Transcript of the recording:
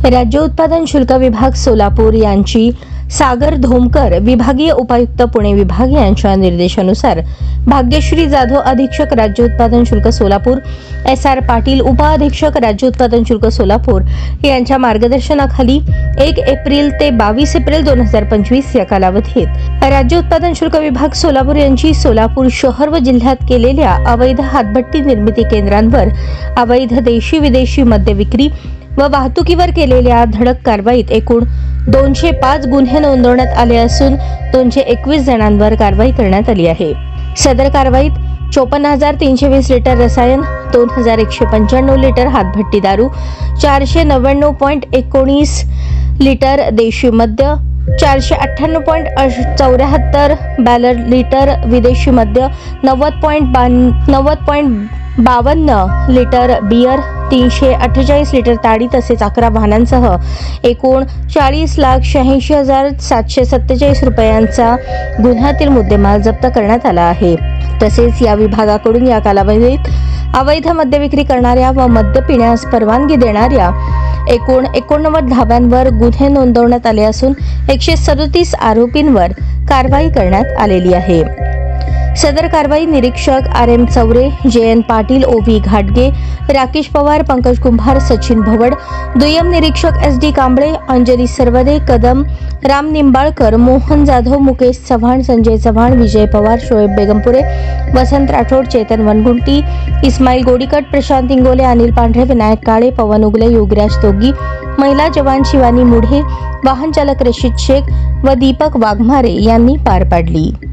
राज्य उत्पादन शुल्क विभाग सोलापूर यांची सागर धोमकर विभागीय उपायुक्त पुणे विभाग यांच्या निर्देशानुसार भाग्यश्री जाधव अधीक्षक राज्य उत्पादन शुल्क सोलापूर, SR पाटील उपअधीक्षक राज्य उत्पादन शुल्क सोलापूर यांच्या मार्गदर्शनाखाली 1 एप्रिल ते 22 एप्रिल 2025 या कालावधीत राज्य उत्पादन शुल्क विभाग सोलापूर यांची सोलापूर शहर व जिल्ह्यात केलेल्या अवैध हातभट्टी निर्मिती केंद्रांवर अवैध देशी विदेशी मद्य विक्री व वाहतुकीवर केलेल्या धडक कारवाईत एकूण 205 गुन्हे नोंदवण्यात आले असून 221 जणांवर कारवाई करण्यात आली आहे। सदर कारवाईत 54,320 लिटर रसायन, 2,195 लिटर हातभट्टी दारू, 499.19 लिटर देशी मद्य, 498.74 बॅलर लिटर विदेशी मद्य, 90.52 लिटर बियर, 348 लिटर ताडी तसेच 11 वाहनांसह एकूण 40,86,747 रुपयांचा गुन्ह्यातील मुद्देमाल जप्त करण्यात आला आहे। तसेच या विभागाकडून या कालावधीत अवैध मद्य विक्री करणाऱ्या व मद्य पिण्यास परवानगी देणाऱ्या एकूण 89 धाब्यांवर गुन्हे नोंदवण्यात आले असून 137 आरोपींवर कारवाई करण्यात आलेली आहे। सदर कारवाई निरीक्षक RM Chaure, JN Patil, OV घाटगे, राकेश पवार, पंकज कुंभार, सचिन भवड, दुय्यम निरीक्षक SD कांबळे, अंजली सरवदे, कदम, राम निंबाळकर, मोहन जाधव, मुकेश चव्हाण, संजय चव्हाण, विजय पवार, शोएब बेगमपुरे, वसंत राठोड, चेतन वनगुंटी, इस्माईल गोडीकट, प्रशांत इंगोले, अनिल पांढरे, विनायक काळे, पवन उगले, योगराज तोगी, महिला जवान शिवानी मुढे, वाहन चालक रशीद शेख व दीपक वाघमारे यांनी पार पाडली।